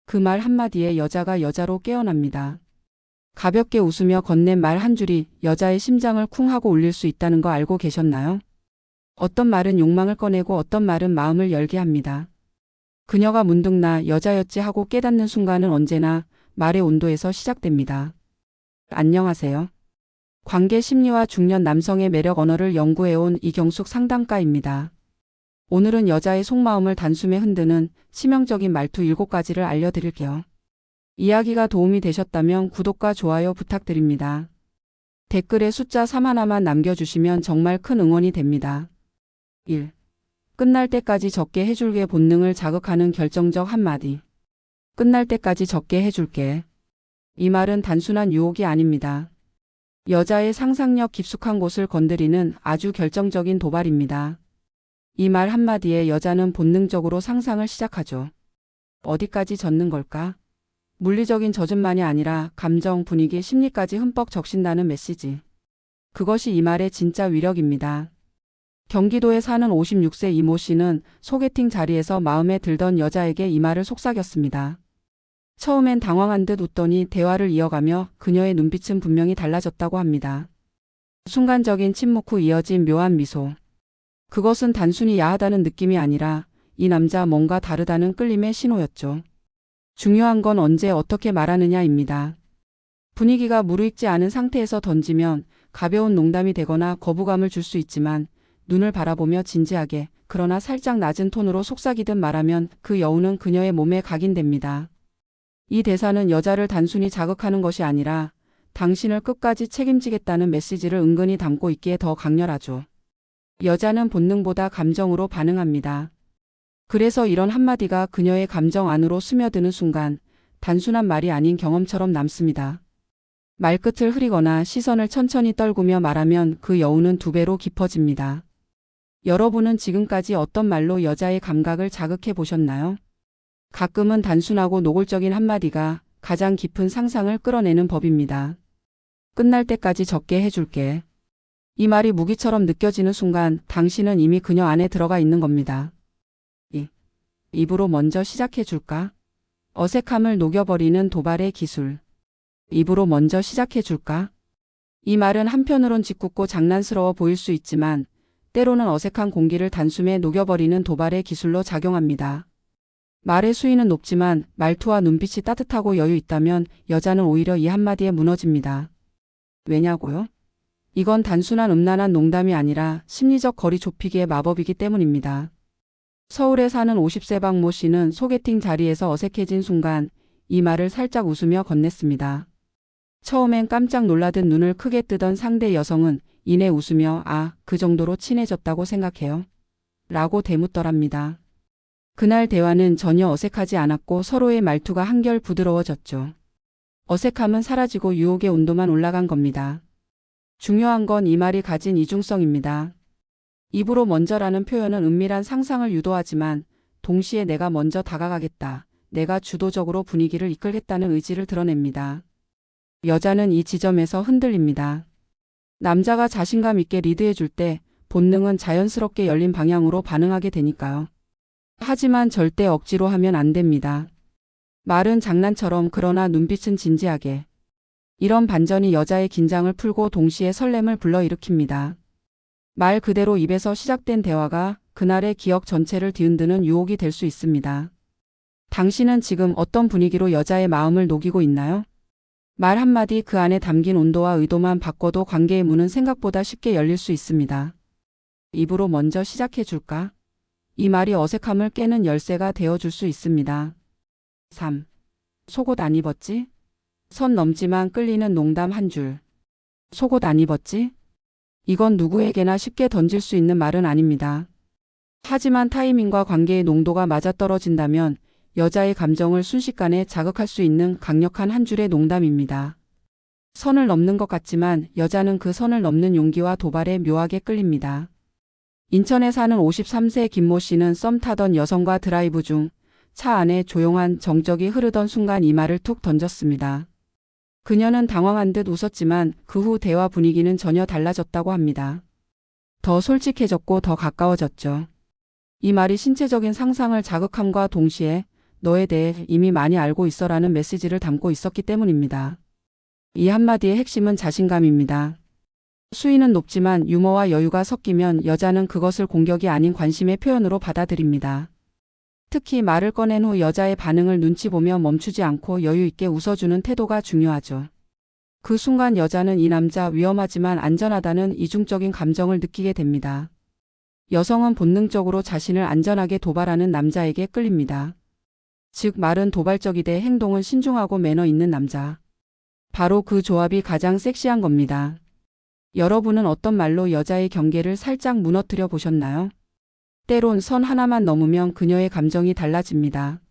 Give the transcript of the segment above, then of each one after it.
그 말 한마디에 여자가 여자로 깨어납니다. 가볍게 웃으며 건넨 말 한 줄이 여자의 심장을 쿵 하고 울릴 수 있다는 거 알고 계셨나요? 어떤 말은 욕망을 꺼내고 어떤 말은 마음을 열게 합니다. 그녀가 문득 나 여자였지 하고 깨닫는 순간은 언제나 말의 온도에서 시작됩니다. 안녕하세요. 관계 심리와 중년 남성의 매력 언어를 연구해온 이경숙 상담가입니다. 오늘은 여자의 속마음을 단숨에 흔드는 치명적인 말투 7가지를 알려드릴게요. 이야기가 도움이 되셨다면 구독과 좋아요 부탁드립니다. 댓글에 숫자 3 하나만 남겨주시면 정말 큰 응원이 됩니다. 1. 끝날 때까지 적게 해줄게. 본능을 자극하는 결정적 한마디. 끝날 때까지 적게 해줄게. 이 말은 단순한 유혹이 아닙니다. 여자의 상상력 깊숙한 곳을 건드리는 아주 결정적인 도발입니다. 이 말 한마디에 여자는 본능적으로 상상을 시작하죠. 어디까지 젖는 걸까? 물리적인 젖음만이 아니라 감정, 분위기, 심리까지 흠뻑 적신다는 메시지. 그것이 이 말의 진짜 위력입니다. 경기도에 사는 56세 이모 씨는 소개팅 자리에서 마음에 들던 여자에게 이 말을 속삭였습니다. 처음엔 당황한 듯 웃더니 대화를 이어가며 그녀의 눈빛은 분명히 달라졌다고 합니다. 순간적인 침묵 후 이어진 묘한 미소. 그것은 단순히 야하다는 느낌이 아니라 이 남자 뭔가 다르다는 끌림의 신호였죠. 중요한 건 언제 어떻게 말하느냐입니다. 분위기가 무르익지 않은 상태에서 던지면 가벼운 농담이 되거나 거부감을 줄 수 있지만 눈을 바라보며 진지하게 그러나 살짝 낮은 톤으로 속삭이듯 말하면 그 여운은 그녀의 몸에 각인됩니다. 이 대사는 여자를 단순히 자극하는 것이 아니라 당신을 끝까지 책임지겠다는 메시지를 은근히 담고 있기에 더 강렬하죠. 여자는 본능보다 감정으로 반응합니다. 그래서 이런 한마디가 그녀의 감정 안으로 스며드는 순간 단순한 말이 아닌 경험처럼 남습니다. 말끝을 흐리거나 시선을 천천히 떨구며 말하면 그 여운은 2배로 깊어집니다. 여러분은 지금까지 어떤 말로 여자의 감각을 자극해 보셨나요? 가끔은 단순하고 노골적인 한마디가 가장 깊은 상상을 끌어내는 법입니다. 끝날 때까지 적게 해줄게. 이 말이 무기처럼 느껴지는 순간 당신은 이미 그녀 안에 들어가 있는 겁니다. 2. 입으로 먼저 시작해줄까? 어색함을 녹여버리는 도발의 기술. 입으로 먼저 시작해줄까? 이 말은 한편으론 짓궂고 장난스러워 보일 수 있지만 때로는 어색한 공기를 단숨에 녹여버리는 도발의 기술로 작용합니다. 말의 수위는 높지만 말투와 눈빛이 따뜻하고 여유 있다면 여자는 오히려 이 한마디에 무너집니다. 왜냐고요? 이건 단순한 음란한 농담이 아니라 심리적 거리 좁히기의 마법이기 때문입니다. 서울에 사는 50세 박모 씨는 소개팅 자리에서 어색해진 순간 이 말을 살짝 웃으며 건넸습니다. 처음엔 깜짝 놀라듯 눈을 크게 뜨던 상대 여성은 이내 웃으며 그 정도로 친해졌다고 생각해요? 라고 대묻더랍니다. 그날 대화는 전혀 어색하지 않았고 서로의 말투가 한결 부드러워졌죠. 어색함은 사라지고 유혹의 온도만 올라간 겁니다. 중요한 건 이 말이 가진 이중성입니다. 입으로 먼저라는 표현은 은밀한 상상을 유도하지만 동시에 내가 먼저 다가가겠다, 내가 주도적으로 분위기를 이끌겠다는 의지를 드러냅니다. 여자는 이 지점에서 흔들립니다. 남자가 자신감 있게 리드해줄 때 본능은 자연스럽게 열린 방향으로 반응하게 되니까요. 하지만 절대 억지로 하면 안 됩니다. 말은 장난처럼 그러나 눈빛은 진지하게. 이런 반전이 여자의 긴장을 풀고 동시에 설렘을 불러일으킵니다. 말 그대로 입에서 시작된 대화가 그날의 기억 전체를 뒤흔드는 유혹이 될 수 있습니다. 당신은 지금 어떤 분위기로 여자의 마음을 녹이고 있나요? 말 한마디 그 안에 담긴 온도와 의도만 바꿔도 관계의 문은 생각보다 쉽게 열릴 수 있습니다. 입으로 먼저 시작해줄까? 이 말이 어색함을 깨는 열쇠가 되어줄 수 있습니다. 3. 속옷 안 입었지? 선 넘지만 끌리는 농담 한 줄. 속옷 안 입었지? 이건 누구에게나 쉽게 던질 수 있는 말은 아닙니다. 하지만 타이밍과 관계의 농도가 맞아떨어진다면 여자의 감정을 순식간에 자극할 수 있는 강력한 한 줄의 농담입니다. 선을 넘는 것 같지만 여자는 그 선을 넘는 용기와 도발에 묘하게 끌립니다. 인천에 사는 53세 김모 씨는 썸 타던 여성과 드라이브 중 차 안에 조용한 정적이 흐르던 순간 이 말을 툭 던졌습니다. 그녀는 당황한 듯 웃었지만 그 후 대화 분위기는 전혀 달라졌다고 합니다. 더 솔직해졌고 더 가까워졌죠. 이 말이 신체적인 상상을 자극함과 동시에 너에 대해 이미 많이 알고 있어라는 메시지를 담고 있었기 때문입니다. 이 한마디의 핵심은 자신감입니다. 수위는 높지만 유머와 여유가 섞이면 여자는 그것을 공격이 아닌 관심의 표현으로 받아들입니다. 특히 말을 꺼낸 후 여자의 반응을 눈치 보며 멈추지 않고 여유 있게 웃어주는 태도가 중요하죠. 그 순간 여자는 이 남자 위험하지만 안전하다는 이중적인 감정을 느끼게 됩니다. 여성은 본능적으로 자신을 안전하게 도발하는 남자에게 끌립니다. 즉 말은 도발적이되 행동은 신중하고 매너 있는 남자. 바로 그 조합이 가장 섹시한 겁니다. 여러분은 어떤 말로 여자의 경계를 살짝 무너뜨려 보셨나요? 때론 선 하나만 넘으면 그녀의 감정이 달라집니다.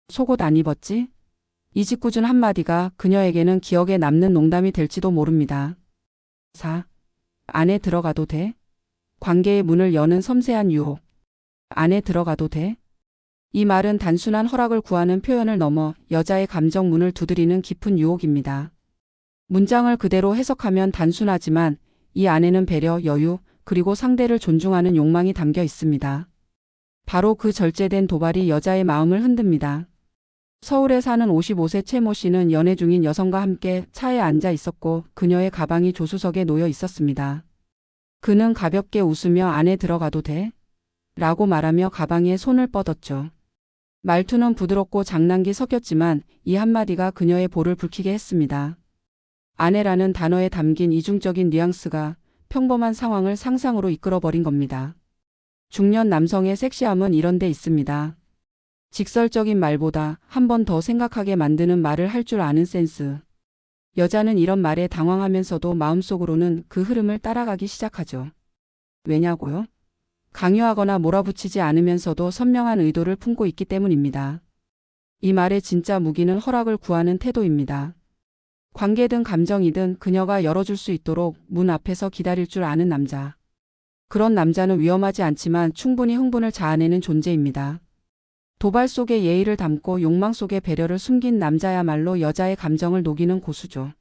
속옷 안 입었지? 이 짓궂은 한마디가 그녀에게는 기억에 남는 농담이 될지도 모릅니다. 4. 안에 들어가도 돼? 관계의 문을 여는 섬세한 유혹. 안에 들어가도 돼? 이 말은 단순한 허락을 구하는 표현을 넘어 여자의 감정 문을 두드리는 깊은 유혹입니다. 문장을 그대로 해석하면 단순하지만 이 안에는 배려, 여유, 그리고 상대를 존중하는 욕망이 담겨 있습니다. 바로 그 절제된 도발이 여자의 마음을 흔듭니다. 서울에 사는 55세 최 모 씨는 연애 중인 여성과 함께 차에 앉아 있었고 그녀의 가방이 조수석에 놓여 있었습니다. 그는 가볍게 웃으며 안에 들어가도 돼? 라고 말하며 가방에 손을 뻗었죠. 말투는 부드럽고 장난기 섞였지만 이 한마디가 그녀의 볼을 붉히게 했습니다. 아내라는 단어에 담긴 이중적인 뉘앙스가 평범한 상황을 상상으로 이끌어버린 겁니다. 중년 남성의 섹시함은 이런 데 있습니다. 직설적인 말보다 한 번 더 생각하게 만드는 말을 할 줄 아는 센스. 여자는 이런 말에 당황하면서도 마음속으로는 그 흐름을 따라가기 시작하죠. 왜냐고요? 강요하거나 몰아붙이지 않으면서도 선명한 의도를 품고 있기 때문입니다. 이 말의 진짜 무기는 허락을 구하는 태도입니다. 관계든 감정이든 그녀가 열어줄 수 있도록 문 앞에서 기다릴 줄 아는 남자. 그런 남자는 위험하지 않지만 충분히 흥분을 자아내는 존재입니다. 도발 속에 예의를 담고 욕망 속에 배려를 숨긴 남자야말로 여자의 감정을 녹이는 고수죠.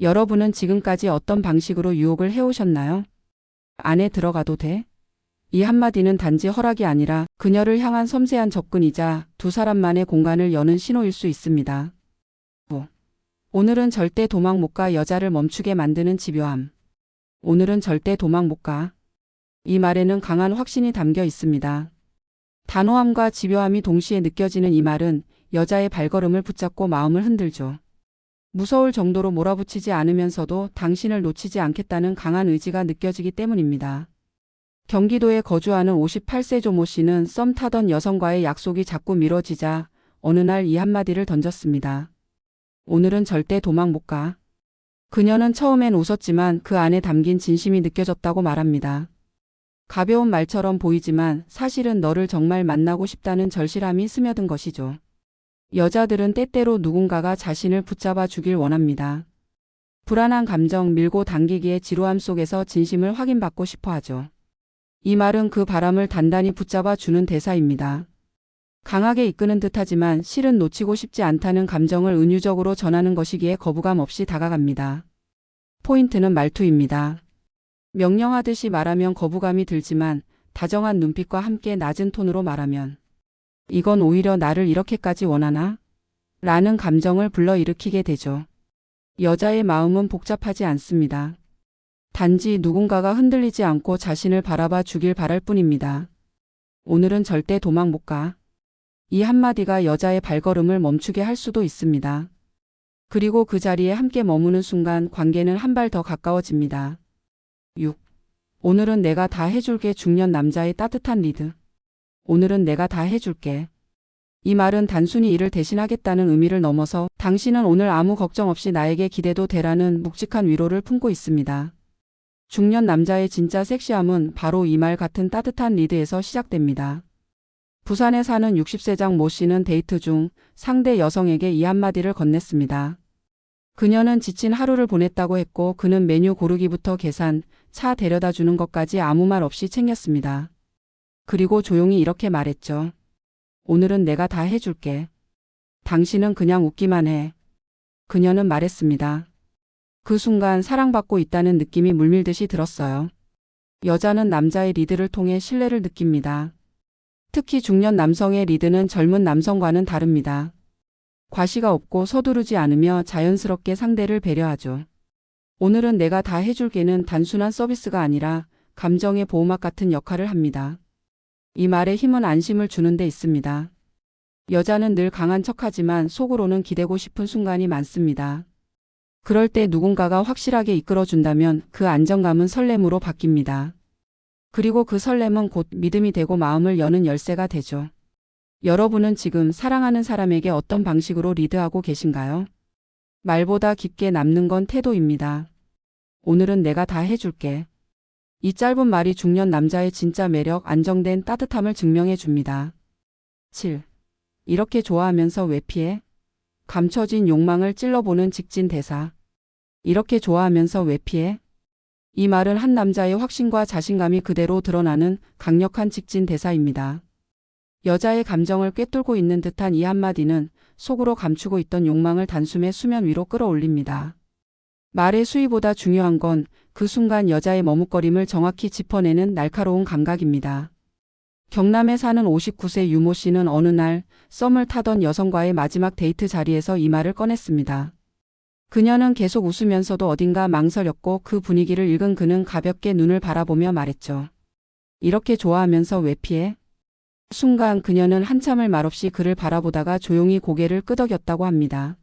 여러분은 지금까지 어떤 방식으로 유혹을 해오셨나요? 안에 들어가도 돼? 이 한마디는 단지 허락이 아니라 그녀를 향한 섬세한 접근이자 두 사람만의 공간을 여는 신호일 수 있습니다. 오늘은 절대 도망 못 가. 여자를 멈추게 만드는 집요함. 오늘은 절대 도망 못 가. 이 말에는 강한 확신이 담겨 있습니다. 단호함과 집요함이 동시에 느껴지는 이 말은 여자의 발걸음을 붙잡고 마음을 흔들죠. 무서울 정도로 몰아붙이지 않으면서도 당신을 놓치지 않겠다는 강한 의지가 느껴지기 때문입니다. 경기도에 거주하는 58세 조 모 씨는 썸 타던 여성과의 약속이 자꾸 미뤄지자 어느 날 이 한마디를 던졌습니다. 오늘은 절대 도망 못 가. 그녀는 처음엔 웃었지만 그 안에 담긴 진심이 느껴졌다고 말합니다. 가벼운 말처럼 보이지만 사실은 너를 정말 만나고 싶다는 절실함이 스며든 것이죠. 여자들은 때때로 누군가가 자신을 붙잡아 주길 원합니다. 불안한 감정 밀고 당기기의 지루함 속에서 진심을 확인받고 싶어 하죠. 이 말은 그 바람을 단단히 붙잡아 주는 대사입니다. 강하게 이끄는 듯하지만 실은 놓치고 싶지 않다는 감정을 은유적으로 전하는 것이기에 거부감 없이 다가갑니다. 포인트는 말투입니다. 명령하듯이 말하면 거부감이 들지만 다정한 눈빛과 함께 낮은 톤으로 말하면 이건 오히려 나를 이렇게까지 원하나? 라는 감정을 불러일으키게 되죠. 여자의 마음은 복잡하지 않습니다. 단지 누군가가 흔들리지 않고 자신을 바라봐 주길 바랄 뿐입니다. 오늘은 절대 도망 못 가. 이 한마디가 여자의 발걸음을 멈추게 할 수도 있습니다. 그리고 그 자리에 함께 머무는 순간 관계는 한 발 더 가까워집니다. 6. 오늘은 내가 다 해줄게. 중년 남자의 따뜻한 리드. 오늘은 내가 다 해줄게. 이 말은 단순히 이를 대신하겠다는 의미를 넘어서 당신은 오늘 아무 걱정 없이 나에게 기대도 되라는 묵직한 위로를 품고 있습니다. 중년 남자의 진짜 섹시함은 바로 이 말 같은 따뜻한 리드에서 시작됩니다. 부산에 사는 60세장 모 씨는 데이트 중 상대 여성에게 이 한마디를 건넸습니다. 그녀는 지친 하루를 보냈다고 했고 그는 메뉴 고르기부터 계산, 차 데려다 주는 것까지 아무 말 없이 챙겼습니다. 그리고 조용히 이렇게 말했죠. 오늘은 내가 다 해줄게. 당신은 그냥 웃기만 해. 그녀는 말했습니다. 그 순간 사랑받고 있다는 느낌이 물밀듯이 들었어요. 여자는 남자의 리드를 통해 신뢰를 느낍니다. 특히 중년 남성의 리드는 젊은 남성과는 다릅니다. 과시가 없고 서두르지 않으며 자연스럽게 상대를 배려하죠. 오늘은 내가 다 해줄게는 단순한 서비스가 아니라 감정의 보호막 같은 역할을 합니다. 이 말의 힘은 안심을 주는 데 있습니다. 여자는 늘 강한 척하지만 속으로는 기대고 싶은 순간이 많습니다. 그럴 때 누군가가 확실하게 이끌어준다면 그 안정감은 설렘으로 바뀝니다. 그리고 그 설렘은 곧 믿음이 되고 마음을 여는 열쇠가 되죠. 여러분은 지금 사랑하는 사람에게 어떤 방식으로 리드하고 계신가요? 말보다 깊게 남는 건 태도입니다. 오늘은 내가 다 해줄게. 이 짧은 말이 중년 남자의 진짜 매력, 안정된 따뜻함을 증명해 줍니다. 7. 이렇게 좋아하면서 왜 피해? 감춰진 욕망을 찔러보는 직진 대사. 이렇게 좋아하면서 왜 피해? 이 말은 한 남자의 확신과 자신감이 그대로 드러나는 강력한 직진 대사입니다. 여자의 감정을 꿰뚫고 있는 듯한 이 한마디는 속으로 감추고 있던 욕망을 단숨에 수면 위로 끌어올립니다. 말의 수위보다 중요한 건 그 순간 여자의 머뭇거림을 정확히 짚어내는 날카로운 감각입니다. 경남에 사는 59세 유모 씨는 어느 날 썸을 타던 여성과의 마지막 데이트 자리에서 이 말을 꺼냈습니다. 그녀는 계속 웃으면서도 어딘가 망설였고 그 분위기를 읽은 그는 가볍게 눈을 바라보며 말했죠. 이렇게 좋아하면서 왜 피해? 순간 그녀는 한참을 말없이 그를 바라보다가 조용히 고개를 끄덕였다고 합니다.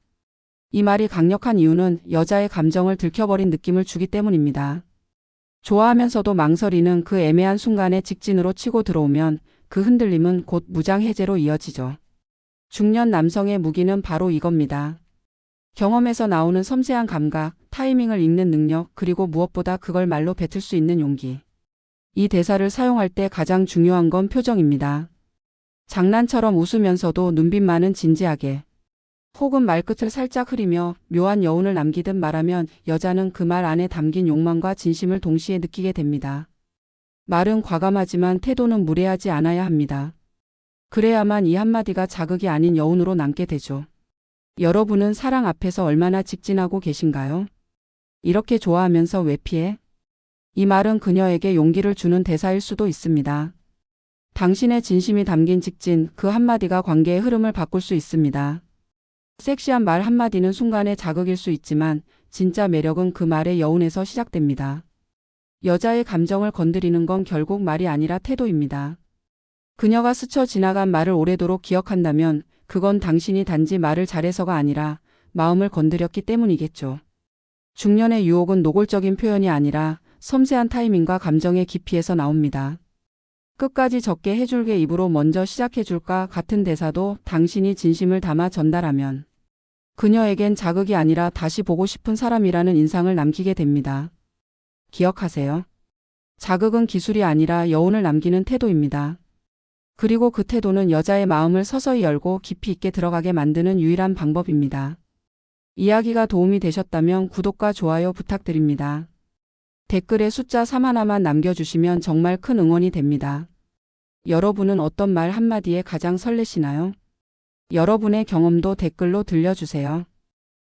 이 말이 강력한 이유는 여자의 감정을 들켜버린 느낌을 주기 때문입니다. 좋아하면서도 망설이는 그 애매한 순간에 직진으로 치고 들어오면 그 흔들림은 곧 무장해제로 이어지죠. 중년 남성의 무기는 바로 이겁니다. 경험에서 나오는 섬세한 감각, 타이밍을 읽는 능력, 그리고 무엇보다 그걸 말로 뱉을 수 있는 용기. 이 대사를 사용할 때 가장 중요한 건 표정입니다. 장난처럼 웃으면서도 눈빛만은 진지하게, 혹은 말끝을 살짝 흐리며 묘한 여운을 남기듯 말하면 여자는 그 말 안에 담긴 욕망과 진심을 동시에 느끼게 됩니다. 말은 과감하지만 태도는 무례하지 않아야 합니다. 그래야만 이 한마디가 자극이 아닌 여운으로 남게 되죠. 여러분은 사랑 앞에서 얼마나 직진하고 계신가요? 이렇게 좋아하면서 왜 피해? 이 말은 그녀에게 용기를 주는 대사일 수도 있습니다. 당신의 진심이 담긴 직진, 그 한마디가 관계의 흐름을 바꿀 수 있습니다. 섹시한 말 한마디는 순간의 자극일 수 있지만 진짜 매력은 그 말의 여운에서 시작됩니다. 여자의 감정을 건드리는 건 결국 말이 아니라 태도입니다. 그녀가 스쳐 지나간 말을 오래도록 기억한다면 그건 당신이 단지 말을 잘해서가 아니라 마음을 건드렸기 때문이겠죠. 중년의 유혹은 노골적인 표현이 아니라 섬세한 타이밍과 감정의 깊이에서 나옵니다. 끝까지 적게 해줄게 입으로 먼저 시작해줄까 같은 대사도 당신이 진심을 담아 전달하면 그녀에겐 자극이 아니라 다시 보고 싶은 사람이라는 인상을 남기게 됩니다. 기억하세요. 자극은 기술이 아니라 여운을 남기는 태도입니다. 그리고 그 태도는 여자의 마음을 서서히 열고 깊이 있게 들어가게 만드는 유일한 방법입니다. 이야기가 도움이 되셨다면 구독과 좋아요 부탁드립니다. 댓글에 숫자 3 하나만 남겨주시면 정말 큰 응원이 됩니다. 여러분은 어떤 말 한마디에 가장 설레시나요? 여러분의 경험도 댓글로 들려주세요.